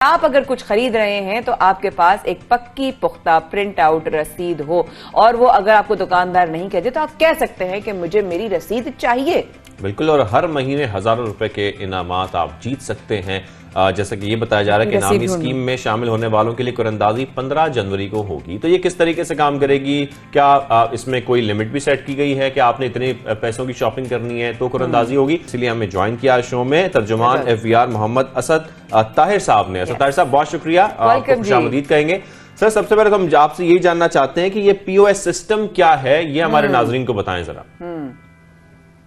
आप अगर कुछ खरीद रहे हैं तो आपके पास एक पक्की पुख्ता प्रिंट आउट रसीद हो, और वो अगर आपको दुकानदार नहीं कहते तो आप कह सकते हैं कि मुझे मेरी रसीद चाहिए। बिल्कुल, और हर महीने हजारों रुपए के इनामात आप जीत सकते हैं। जैसा कि ये बताया जा रहा है कि इनामी स्कीम में शामिल होने वालों के लिए कुरंदाजी 15 जनवरी को होगी। तो ये किस तरीके से काम करेगी? क्या इसमें कोई लिमिट भी सेट की गई है कि आपने इतने पैसों की शॉपिंग करनी है तो कुरंदाजी होगी? इसलिए हमें ज्वाइन किया शो में तर्जुमान FBR मोहम्मद असद ताहिर साहब ने। ताहिर साहब, बहुत शुक्रिया, आपको खुशामदीद कहेंगे। सर, सबसे पहले तो हम आपसे यही जानना चाहते हैं कि ये POS सिस्टम क्या है, ये हमारे नाजरीन को बताएं जरा।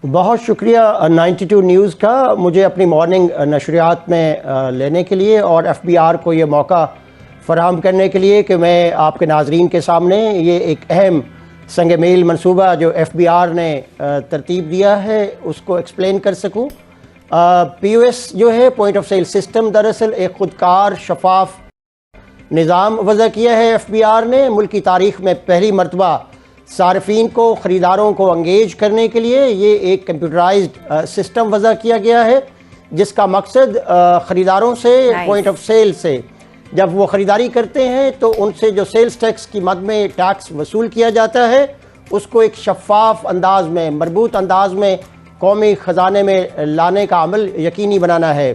बहुत शुक्रिया 92 न्यूज़ का मुझे अपनी मॉर्निंग नशरियात में लेने के लिए और FBR को ये मौका फराहम करने के लिए कि मैं आपके नाजरीन के सामने ये एक अहम संग मेल मनसूबा जो FBR ने तरतीब दिया है उसको एक्सप्लेन कर सकूं। POS जो है, पॉइंट ऑफ सेल सिस्टम, दरअसल एक खुदकार शफाफ निज़ाम वज़ा किया है FBR ने। मुल्क की तारीख़ में पहली मरतबा सार्फिन को, ख़रीदारों को अंगेज करने के लिए ये एक कंप्यूटराइज्ड सिस्टम वज़ा किया गया है, जिसका मकसद ख़रीदारों से पॉइंट ऑफ सेल से जब वो ख़रीदारी करते हैं तो उनसे जो सेल्स टैक्स की मद में टैक्स वसूल किया जाता है उसको एक शफाफ अंदाज में, मरबूत अंदाज में कौमी ख़जाने में लाने का अमल यकीनी बनाना है।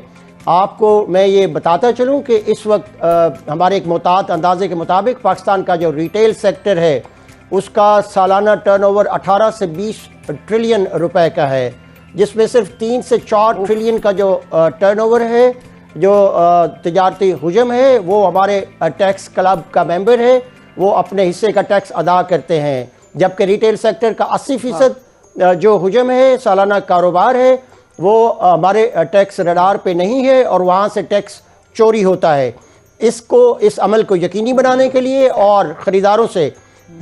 आपको मैं ये बताता चलूँ कि इस वक्त हमारे एक मुताद अंदाजे के मुताबिक पाकिस्तान का जो रिटेल सेक्टर है उसका सालाना टर्नओवर 18 से 20 ट्रिलियन रुपए का है, जिसमें सिर्फ 3 से 4 ट्रिलियन का जो टर्नओवर है, जो तिजारती हुजम है, वो हमारे टैक्स क्लब का मेंबर है, वो अपने हिस्से का टैक्स अदा करते हैं। जबकि रिटेल सेक्टर का 80% जो हुजम है, सालाना कारोबार है, वो हमारे टैक्स रडार पे नहीं है और वहाँ से टैक्स चोरी होता है। इस अमल को यकीनी बनाने के लिए और ख़रीदारों से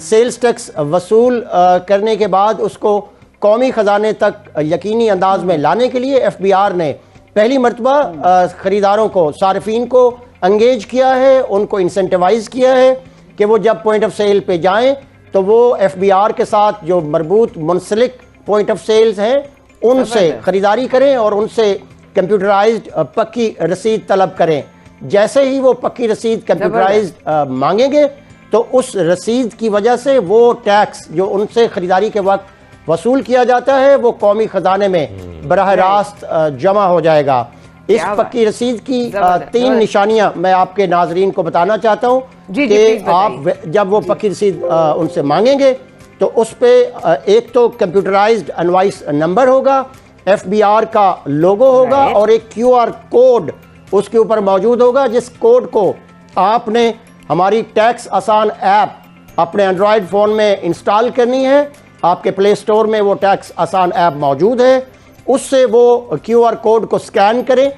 सेल्स टैक्स वसूल करने के बाद उसको कौमी ख़जाने तक यकीनी अंदाज में लाने के लिए FBR ने पहली मरतबा ख़रीदारों को, सार्फिन को अंगेज किया है, उनको इंसेंटिवाइज़ किया है कि वो जब पॉइंट ऑफ सेल पे जाएं तो वो FBR के साथ जो मरबूत मुंसलिक पॉइंट ऑफ सेल्स हैं उनसे ख़रीदारी करें और उनसे कंप्यूटराइज्ड पक्की रसीद तलब करें। जैसे ही वो पक्की रसीद कंप्यूटराइज्ड मांगेंगे तो उस रसीद की वजह से वो टैक्स जो उनसे ख़रीदारी के वक्त वसूल किया जाता है वो कौमी ख़जाने में बराह रास्त जमा हो जाएगा। इस पक्की रसीद की 3 निशानियां मैं आपके नाजरीन को बताना चाहता हूं कि आप जब वो पक्की रसीद उनसे मांगेंगे तो उस पर एक तो कंप्यूटराइज्ड इनवॉइस नंबर होगा, FBR का लोगो होगा और एक QR कोड उसके ऊपर मौजूद होगा, जिस कोड को आपने हमारी टैक्स आसान ऐप अपने एंड्रॉयड फ़ोन में इंस्टॉल करनी है। आपके प्ले स्टोर में वो टैक्स आसान ऐप मौजूद है, उससे वो QR कोड को स्कैन करें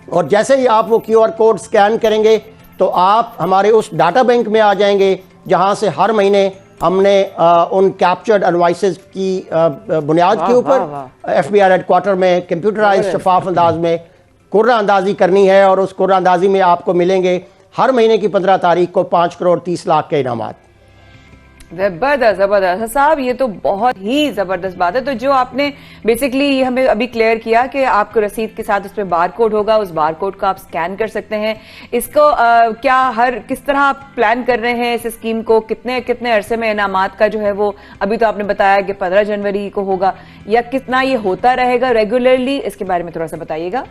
और जैसे ही आप वो QR कोड स्कैन करेंगे तो आप हमारे उस डाटा बैंक में आ जाएंगे जहां से हर महीने हमने उन कैप्चर्ड इनवॉइसेस की बुनियाद के ऊपर FBR हेडक्वार्टर में कंप्यूटराइज्ड शफाफ अंदाज में कुर्रा अंदाजी करनी है और उस कुर्रा अंदाजी में आपको मिलेंगे हर महीने की 15 तारीख को 5 करोड़ 30 लाख के इनामात। जबरदस्त जबरदस्त साहब, ये तो बहुत ही जबरदस्त बात है। तो जो आपने बेसिकली हमें अभी क्लियर किया कि आपको रसीद के साथ उसमें बार कोड होगा, उस बार कोड को आप स्कैन कर सकते हैं। इसको क्या किस तरह आप प्लान कर रहे हैं इस स्कीम को? कितने कितने अरसे में इनामात का जो है वो अभी तो आपने बताया कि 15 जनवरी को होगा, या कितना ये होता रहेगा रेगुलरली? इसके बारे में थोड़ा सा बताइएगा।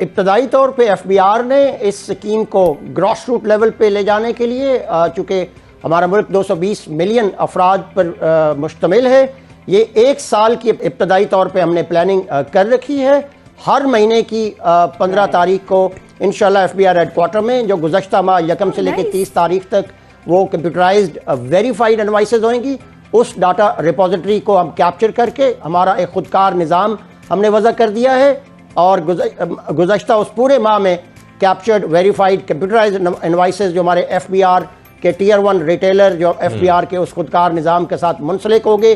इब्तदाई तौर पे FBR ने इस स्कीम को ग्रॉस रूट लेवल पे ले जाने के लिए, चूँकि हमारा मुल्क 220 मिलियन अफराद पर मुश्तमिल है, ये 1 साल की इब्तदाई तौर पे हमने प्लानिंग कर रखी है। हर महीने की 15 तारीख को इंशाल्लाह FBR हेडक्वार्टर में जो गुज़श्ता माह 1 से लेकर 30 तारीख तक वो कंप्यूटराइज्ड वेरीफाइड इनवॉइसेज होंगी, उस डाटा रिपोजिटरी को हम कैप्चर करके हमारा एक खुदकार निज़ाम हमने वज़ा कर दिया है और गुज़श्ता उस पूरे माह में कैप्चर्ड वेरीफाइड कंप्यूटराइज्ड इनवॉइसेज जो हमारे FBR के Tier 1 रिटेलर जो FBR के उस खुदकार निज़ाम के साथ मुंसलिक होंगे,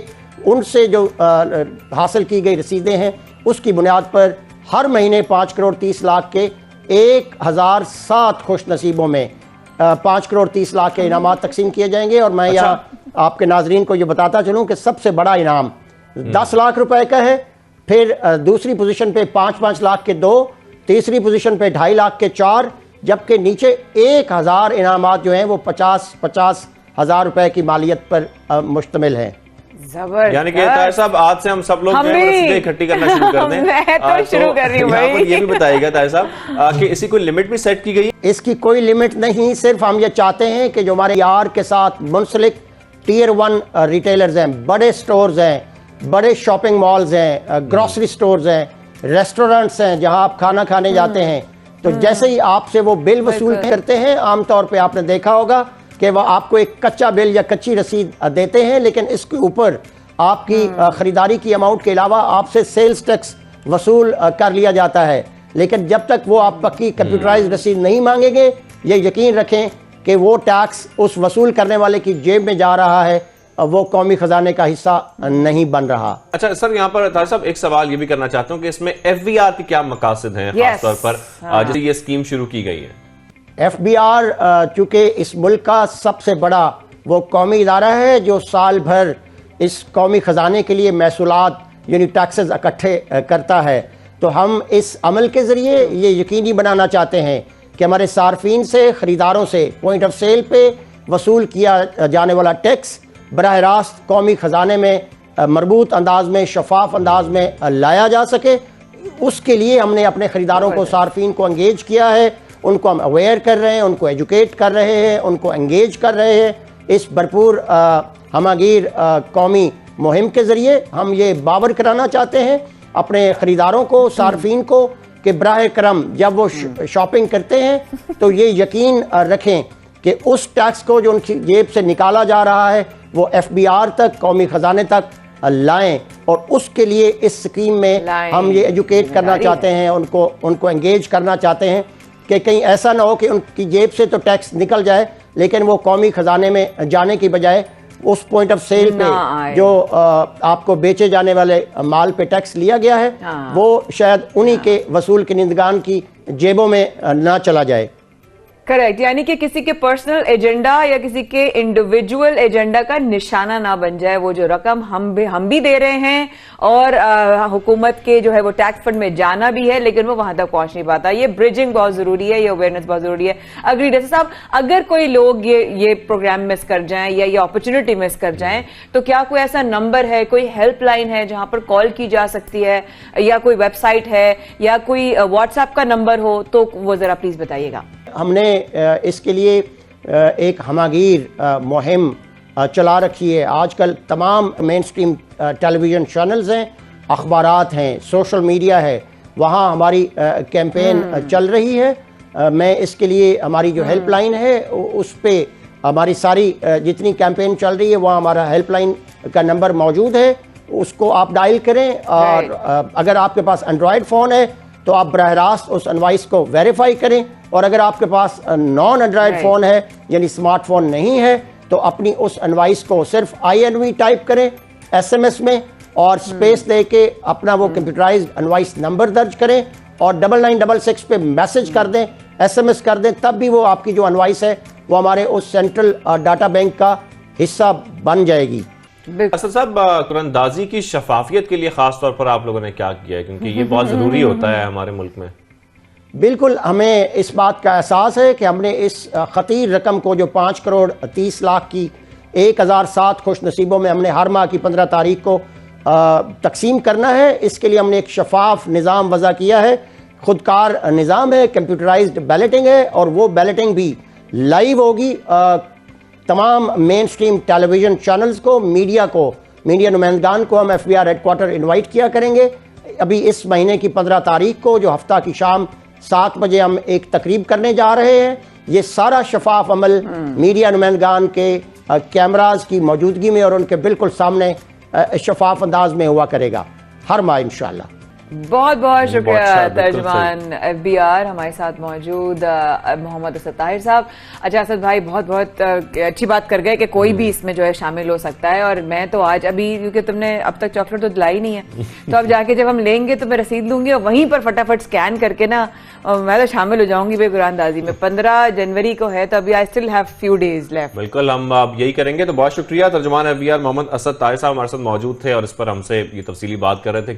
उनसे जो हासिल की गई रसीदें हैं उसकी बुनियाद पर हर महीने 5 करोड़ 30 लाख के 1007 खुश नसीबों में 5 करोड़ 30 लाख के इनामात तकसीम किए जाएंगे। और मैं यहाँ आपके नाजरीन को ये बताता चलूँ कि सबसे बड़ा इनाम 10 लाख रुपए का है, फिर दूसरी पोजीशन पे 5-5 लाख के 2, तीसरी पोजीशन पे 2.5 लाख के 4, जबकि नीचे 1000 इनामात जो हैं वो 50 हज़ार रुपए की मालियत पर मुश्तमिल हैं। जबरदस्त। यानी कि ताहिर साहब आज से हम सब लोग जो है रसीदें इकट्ठी करना शुरू कर दें। मैं तो शुरू कर रही हूँ यहाँ पर भाई। ये भी बताइएगा ताहिर साहब कि इसी कोई लिमिट भी सेट की गई है? इसकी कोई लिमिट नहीं, सिर्फ हम ये चाहते हैं कि जो हमारे यार के साथ मुंसलिक टियर 1 रिटेलर्स हैं, बड़े स्टोर्स हैं, बड़े शॉपिंग मॉल्स हैं, ग्रॉसरी स्टोर्स हैं, रेस्टोरेंट्स हैं जहां आप खाना खाने जाते हैं, तो जैसे ही आपसे वो बिल वसूल करते हैं, आमतौर पे आपने देखा होगा कि वह आपको एक कच्चा बिल या कच्ची रसीद देते हैं, लेकिन इसके ऊपर आपकी खरीदारी की अमाउंट के अलावा आपसे सेल्स टैक्स वसूल कर लिया जाता है। लेकिन जब तक वो आप पक्की कंप्यूटराइज रसीद नहीं मांगेंगे, ये यकीन रखें कि वो टैक्स उस वसूल करने वाले की जेब में जा रहा है, वो कौमी खजाने का हिस्सा नहीं बन रहा। अच्छा सर, यहाँ पर ताहिर साहब एक सवाल ये भी करना चाहता हूँ कि इसमें FBR के क्या मकासद हैं खासतौर पर जैसे ये स्कीम शुरू की गई है? FBR चूंकि इस मुल्क का सबसे बड़ा वो कौमी इदारा है जो साल भर इस कौमी खजाने के लिए महसूलात यानी टैक्सेस इकट्ठे करता है, तो हम इस अमल के ज़रिए ये यकीनी बनाना चाहते हैं कि हमारे सार्फिन से, ख़रीदारों से पॉइंट ऑफ सेल पे वसूल किया जाने वाला टैक्स बराह रास्त कौमी ख़जाने में मरबूत अंदाज में, शफाफ अंदाज में लाया जा सके। उसके लिए हमने अपने ख़रीदारों को, सार्फिन को एंगेज किया है, उनको हम अवेयर कर रहे हैं, उनको एजुकेट कर रहे हैं, उनको एंगेज कर रहे हैं। इस भरपूर हमागीर कौमी मुहिम के ज़रिए हम ये बावर कराना चाहते हैं अपने ख़रीदारों को, सार्फिन को, कि बराह करम जब वो शॉपिंग करते हैं तो ये यकीन रखें कि उस टैक्स को जो उनकी जेब से निकाला जा रहा है वो FBR तक, कौमी ख़जाने तक लाएं। और उसके लिए इस स्कीम में हम ये एजुकेट करना चाहते हैं, उनको एंगेज करना चाहते हैं कि कहीं ऐसा ना हो कि उनकी जेब से तो टैक्स निकल जाए लेकिन वो कौमी खजाने में जाने की बजाय उस पॉइंट ऑफ सेल पे जो आपको बेचे जाने वाले माल पे टैक्स लिया गया है वो शायद उन्हीं के वसूल के निंदगान की जेबों में ना चला जाए। करेक्ट, यानी कि किसी के पर्सनल एजेंडा या किसी के इंडिविजुअल एजेंडा का निशाना ना बन जाए वो जो रकम हम भी दे रहे हैं और हुकूमत के जो है वो टैक्स फंड में जाना भी है लेकिन वो वहां तक पहुंच नहीं पाता। ये ब्रिजिंग बहुत जरूरी है, ये अवेयरनेस बहुत जरूरी है। अग्री डॉक्टर साहब, अगर कोई लोग ये प्रोग्राम मिस कर जाएं या ये अपॉर्चुनिटी मिस कर जाएं तो क्या कोई ऐसा नंबर है, कोई हेल्पलाइन है जहां पर कॉल की जा सकती है, या कोई वेबसाइट है या कोई व्हाट्सएप का नंबर हो, तो वो जरा प्लीज बताइएगा। हमने इसके लिए एक हमागीर मुहिम चला रखी है। आजकल तमाम मेन स्ट्रीम टेलीविज़न चैनल्स हैं, अखबारात हैं, सोशल मीडिया है, वहाँ हमारी कैंपेन चल रही है। मैं इसके लिए हमारी जो हेल्पलाइन है उस पर हमारी सारी जितनी कैंपेन चल रही है वहाँ हमारा हेल्पलाइन का नंबर मौजूद है, उसको आप डायल करें। और अगर आपके पास एंड्रॉयड फ़ोन है तो आप बराह रास्त उस एनवाइस को वेरीफाई करें, और अगर आपके पास नॉन एंड्रॉयड फ़ोन है यानी स्मार्टफोन नहीं है तो अपनी उस एनवाइस को सिर्फ INV टाइप करें SMS में और स्पेस दे के अपना वो कंप्यूटराइज्ड एनवाइस नंबर दर्ज करें और 9966 पे मैसेज कर दें, SMS कर दें, तब भी वो आपकी जो एनवाइस है वो हमारे उस सेंट्रल डाटा बैंक का हिस्सा बन जाएगी। असद साहब, कुरानंदाजी की शफाफियत के लिए खास तौर पर आप लोगों ने क्या किया है, क्योंकि ये बहुत ज़रूरी होता है हमारे मुल्क में? बिल्कुल, हमें इस बात का एहसास है कि हमने इस ख़तीर रकम को जो 5 करोड़ 30 लाख की 1007 खुश नसीबों में हमने हर माह की 15 तारीख को तकसीम करना है, इसके लिए हमने एक शफाफ निज़ाम वज़ा किया है। खुदकार निज़ाम है, कंप्यूटराइज्ड बैलेटिंग है और वो बैलेटिंग भी लाइव होगी। तमाम मेन स्ट्रीम टेलीविज़न चैनल्स को, मीडिया नुमाइंदगान को हम FBR हेडक्वार्टर इन्वाइट किया करेंगे। अभी इस महीने की 15 तारीख को जो हफ्ता की शाम 7 बजे हम एक तकरीब करने जा रहे हैं। ये सारा शफाफ अमल मीडिया नुमाइंदगान के कैमराज की मौजूदगी में और उनके बिल्कुल सामने शफाफ अंदाज में हुआ करेगा हर माह इंशाअल्लाह। बहुत बहुत शुक्रिया तर्जमान FBR हमारे साथ मौजूद मोहम्मद असद ताहिर साहब। अच्छा असद भाई, बहुत बहुत अच्छी बात कर गए कि कोई भी इसमें जो है शामिल हो सकता है, और मैं तो आज अभी, क्योंकि तुमने अब तक चॉकलेट तो दिलाई नहीं है तो अब जाके जब हम लेंगे तो मैं रसीद लूंगी और वहीं पर फटाफट स्कैन करके ना मैं तो शामिल हो जाऊंगी भाई कुरानंदाजी में। 15 जनवरी को है तो अभी I still have few days left. बिल्कुल, हम अब यही करेंगे। तो बहुत शुक्रिया तर्जुमान FBR मोहम्मद असद ताहिर साहब हमारे साथ मौजूद थे और इस पर हमसे ये तफसीली बात कर रहे थे।